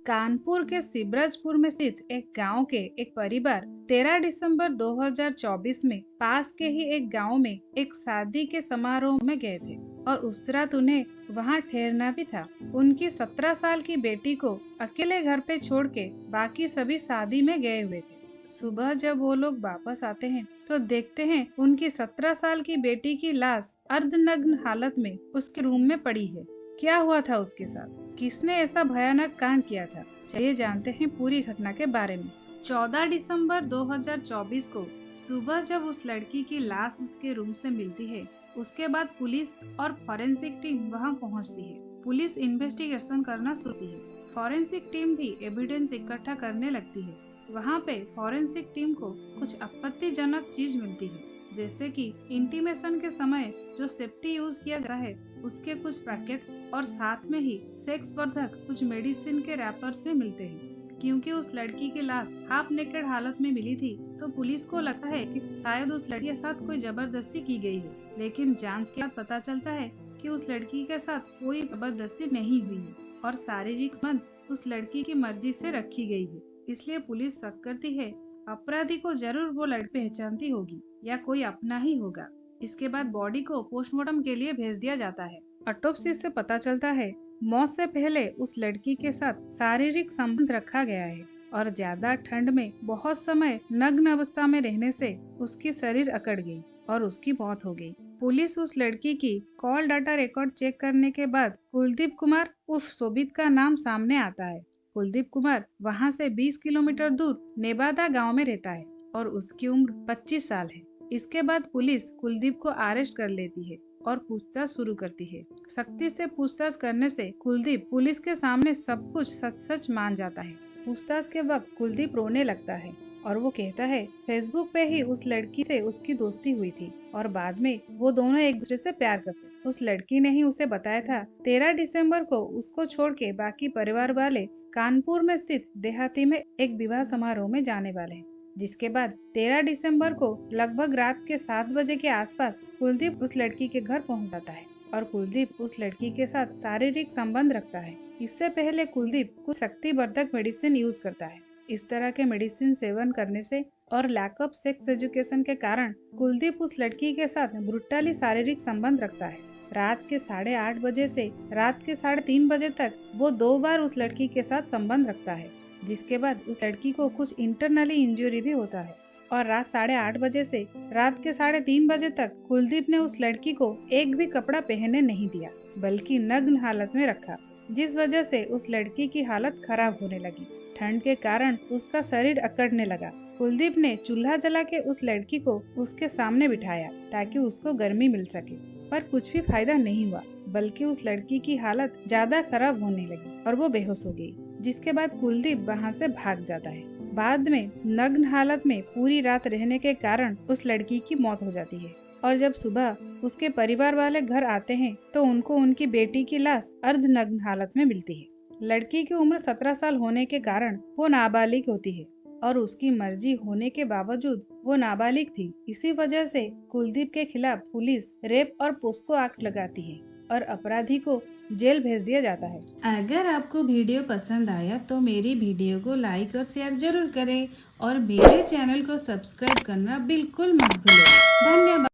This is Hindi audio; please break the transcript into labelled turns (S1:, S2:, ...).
S1: कानपुर के सिब्रजपुर में स्थित एक गांव के एक परिवार 13 दिसंबर 2024 में पास के ही एक गांव में एक शादी के समारोह में गए थे और उस रात उन्हें वहां ठहरना भी था। उनकी 17 साल की बेटी को अकेले घर पे छोड़ के बाकी सभी शादी में गए हुए थे। सुबह जब वो लोग वापस आते हैं तो देखते हैं उनकी 17 साल की बेटी की लाश अर्धनग्न हालत में उसके रूम में पड़ी है। क्या हुआ था उसके साथ, किसने ऐसा भयानक कांड किया था, चलिए जानते हैं पूरी घटना के बारे में। 14 दिसंबर 2024 को सुबह जब उस लड़की की लाश उसके रूम से मिलती है, उसके बाद पुलिस और फॉरेंसिक टीम वहां पहुंचती है। पुलिस इन्वेस्टिगेशन करना शुरू है। फॉरेंसिक टीम भी एविडेंस इकट्ठा करने लगती है। वहां पे फॉरेंसिक टीम को कुछ आपत्तिजनक चीज मिलती है, जैसे कि इंटीमेशन के समय जो सेफ्टी यूज किया जाता है उसके कुछ पैकेट्स और साथ में ही सेक्स वर्धक कुछ मेडिसिन के रैपर्स भी मिलते हैं। क्योंकि उस लड़की की लाश हाफ नेकेड हालत में मिली थी तो पुलिस को लगता है कि शायद उस लड़की के साथ कोई जबरदस्ती की गई है, लेकिन जांच के बाद पता चलता है कि उस लड़की के साथ कोई जबरदस्ती नहीं हुई है और शारीरिक संबंध उस लड़की की मर्जी से रखी गई है। इसलिए पुलिस शक करती है अपराधी को जरूर वो लड़की पहचानती होगी या कोई अपना ही होगा। इसके बाद बॉडी को पोस्टमार्टम के लिए भेज दिया जाता है। ऑटोप्सी से पता चलता है मौत से पहले उस लड़की के साथ शारीरिक संबंध रखा गया है और ज्यादा ठंड में बहुत समय नग्न अवस्था में रहने से उसकी शरीर अकड़ गई और उसकी मौत हो गई। पुलिस उस लड़की की कॉल डाटा रिकॉर्ड चेक करने के बाद कुलदीप कुमार उर्फ शोभित का नाम सामने आता है। कुलदीप कुमार वहां से 20 किलोमीटर दूर नेवादा गांव में रहता है और उसकी उम्र 25 साल है। इसके बाद पुलिस कुलदीप को अरेस्ट कर लेती है और पूछताछ शुरू करती है। सख्ती से पूछताछ करने से कुलदीप पुलिस के सामने सब कुछ सच सच मान जाता है। पूछताछ के वक्त कुलदीप रोने लगता है और वो कहता है फेसबुक पे ही उस लड़की से उसकी दोस्ती हुई थी और बाद में वो दोनों एक दूसरे से प्यार करते। उस लड़की ने ही उसे बताया था 13 दिसंबर को उसको छोड़ के बाकी परिवार वाले कानपुर में स्थित देहाती में एक विवाह समारोह में जाने वाले हैं। जिसके बाद 13 दिसंबर को लगभग रात के 7 बजे के आसपास कुलदीप उस लड़की के घर पहुंच जाता है और कुलदीप उस लड़की के साथ शारीरिक संबंध रखता है। इससे पहले कुलदीप कुछ शक्तिवर्धक मेडिसिन यूज करता है। इस तरह के मेडिसिन सेवन करने से और लैक ऑफ सेक्स एजुकेशन के कारण कुलदीप उस लड़की के साथ ब्रुटली शारीरिक संबंध रखता है। रात के 8:30 बजे से रात के 3:30 बजे तक वो 2 बार उस लड़की के साथ संबंध रखता है, जिसके बाद उस लड़की को कुछ इंटरनली इंजरी भी होता है और रात 8:30 बजे से रात के 3:30 बजे तक कुलदीप ने उस लड़की को एक भी कपड़ा पहनने नहीं दिया, बल्कि नग्न हालत में रखा, जिस वजह से उस लड़की की हालत खराब होने लगी। ठंड के कारण उसका शरीर अकड़ने लगा। कुलदीप ने चूल्हा जला के उस लड़की को उसके सामने बिठाया ताकि उसको गर्मी मिल सके, पर कुछ भी फायदा नहीं हुआ, बल्कि उस लड़की की हालत ज्यादा खराब होने लगी और वो बेहोश हो गई। जिसके बाद कुलदीप वहां से भाग जाता है। बाद में नग्न हालत में पूरी रात रहने के कारण उस लड़की की मौत हो जाती है और जब सुबह उसके परिवार वाले घर आते हैं तो उनको उनकी बेटी की लाश अर्धनग्न हालत में मिलती है। लड़की की उम्र 17 साल होने के कारण वो नाबालिग होती है और उसकी मर्जी होने के बावजूद वो नाबालिग थी। इसी वजह से कुलदीप के खिलाफ पुलिस रेप और पोस्को एक्ट लगाती है और अपराधी को जेल भेज दिया जाता है। अगर आपको वीडियो पसंद आया तो मेरी वीडियो को लाइक और शेयर जरूर करें और मेरे चैनल को सब्सक्राइब करना बिल्कुल मत भूलें। धन्यवाद।